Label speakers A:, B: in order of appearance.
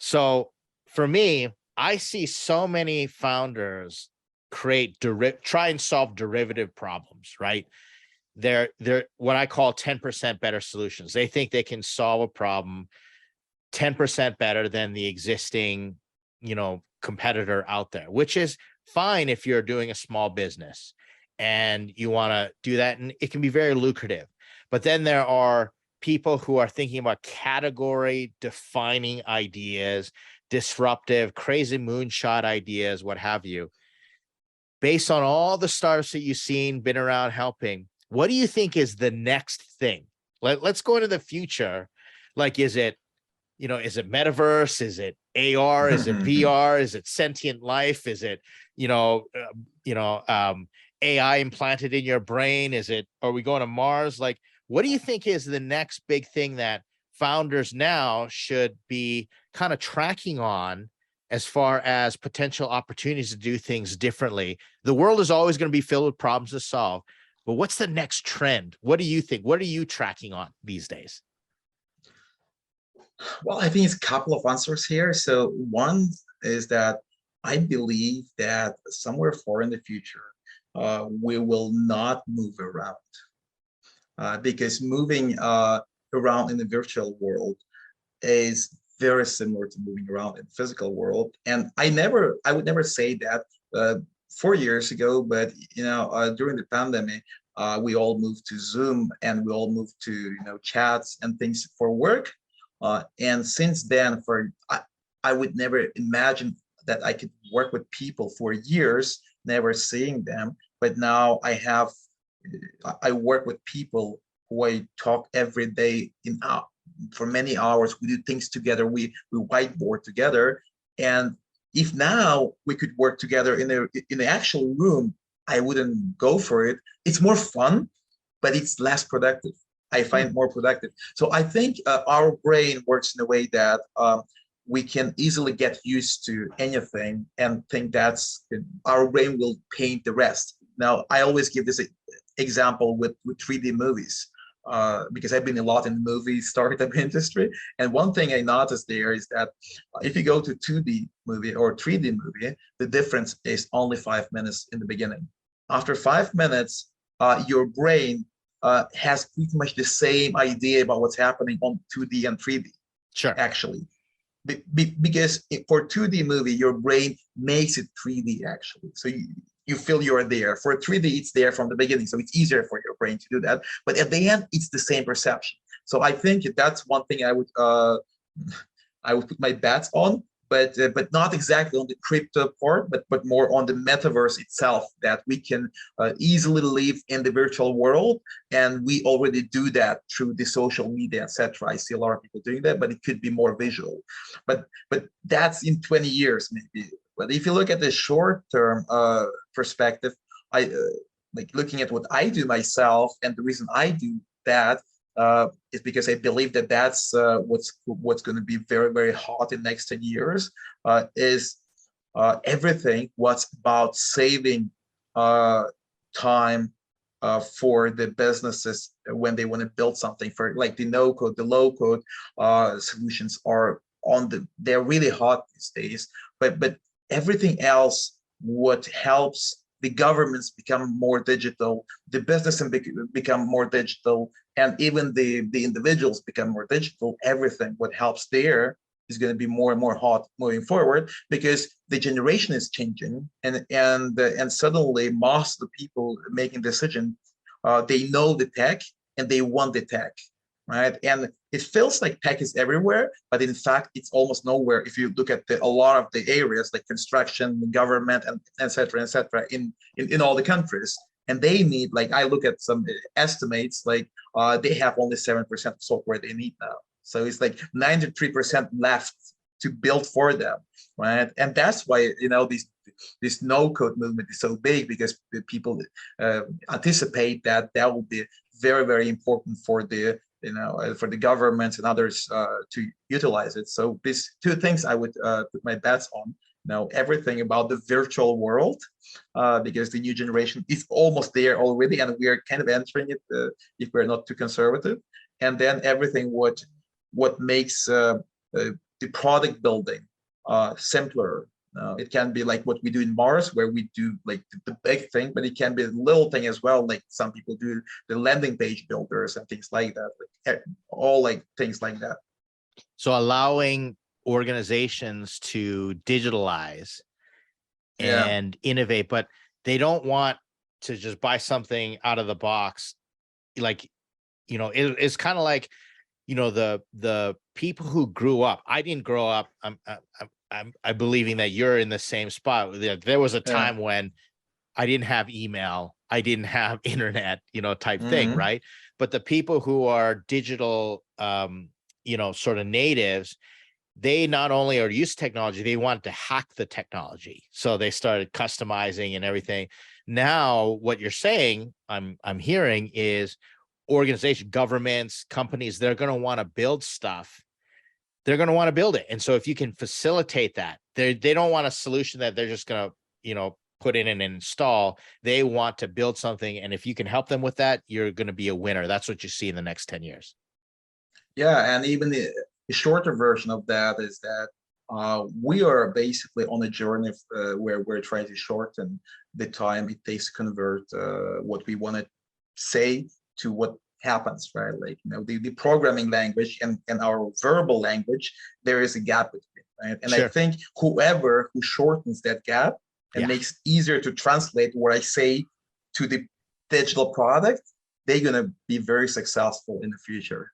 A: So for me, I see so many founders try and solve derivative problems, right? They're what I call 10% better solutions. They think they can solve a problem 10% better than the existing, competitor out there, which is fine if you're doing a small business and you want to do that, and it can be very lucrative. But then there are people who are thinking about category defining ideas, disruptive, crazy moonshot ideas, what have you. Based on all the startups that you've seen, been around helping, what do you think is the next thing? Let's go into the future. Like, is it metaverse? Is it AR? Is it VR? Is it sentient life? Is it, AI implanted in your brain? Are we going to Mars? Like, what do you think is the next big thing that founders now should be kind of tracking on as far as potential opportunities to do things differently? The world is always going to be filled with problems to solve, but what's the next trend? What do you think? What are you tracking on these days?
B: Well, I think it's a couple of answers here. So one is that I believe that somewhere far in the future, we will not move around because moving around in the virtual world is very similar to moving around in the physical world. And I would never say that 4 years ago, but during the pandemic, we all moved to Zoom and we all moved to chats and things for work. And since then, I would never imagine that I could work with people for years, never seeing them. But now I work with people who I talk every day for many hours. We do things together. We whiteboard together. And if now we could work together in the actual room, I wouldn't go for it. It's more fun, but it's less productive. I find more productive. So I think our brain works in a way that we can easily get used to anything and think our brain will paint the rest. Now, I always give this example with 3D movies because I've been a lot in the movie startup industry. And one thing I noticed there is that if you go to 2D movie or 3D movie, the difference is only 5 minutes in the beginning. After 5 minutes, your brain has pretty much the same idea about what's happening on 2D and 3D.
A: Sure.
B: Actually, because for 2D movie, your brain makes it 3D actually. So you feel you're there. For 3D, it's there from the beginning, so it's easier for your brain to do that. But at the end, it's the same perception. So I think that's one thing I would put my bets on. But not exactly on the crypto part, but more on the metaverse itself, that we can easily live in the virtual world, and we already do that through the social media, etc. I see a lot of people doing that, but it could be more visual. But that's in 20 years maybe. But if you look at the short-term perspective, I like looking at what I do myself, and the reason I do that is because I believe that that's what's going to be very, very hot in the next 10 years, is everything what's about saving time for the businesses when they want to build something. For like the no-code, the low-code solutions they're really hot these days. But everything else, what helps the governments become more digital, the business become more digital, and even the individuals become more digital. Everything what helps there is going to be more and more hot moving forward, because the generation is changing, and suddenly most of the people making decisions, they know the tech and they want the tech, right? And it feels like tech is everywhere, but in fact, it's almost nowhere. If you look at a lot of the areas like construction, government, and et cetera, in all the countries. And they need, like, I look at some estimates, like they have only 7% of software they need now. So it's like 93% left to build for them, right? And that's why, this no-code movement is so big, because people anticipate that will be very, very important for the for the governments and others to utilize it. So these two things I would put my bets on. Everything about the virtual world, because the new generation is almost there already, and we are kind of entering it if we're not too conservative. And then everything what makes the product building simpler. It can be like what we do in Mars, where we do like the big thing, but it can be a little thing as well. Like some people do the landing page builders and things like that, like all like things like that.
A: So allowing organizations to digitalize
B: Yeah.
A: and innovate, but they don't want to just buy something out of the box. Like, it's kind of like, the people who grew up. I didn't grow up. I'm believing that you're in the same spot. There was a time when I didn't have email, I didn't have internet, type thing, right? But the people who are digital, sort of natives, they not only are used to technology, they want to hack the technology. So they started customizing and everything. Now, what you're saying, I'm hearing is organization, governments, companies, they're going to want to build stuff. They're going to want to build it. And so if you can facilitate that, they don't want a solution that they're just going to, put in and install. They want to build something. And if you can help them with that, you're going to be a winner. That's what you see in the next 10 years.
B: Yeah, and even the shorter version of that is that we are basically on a journey where we're trying to shorten the time it takes to convert what we want to say to what happens, right? Like, the programming language and our verbal language, there is a gap between, right? And
A: Sure.
B: I think whoever who shortens that gap and makes it easier to translate what I say to the digital product, they're going to be very successful in the future.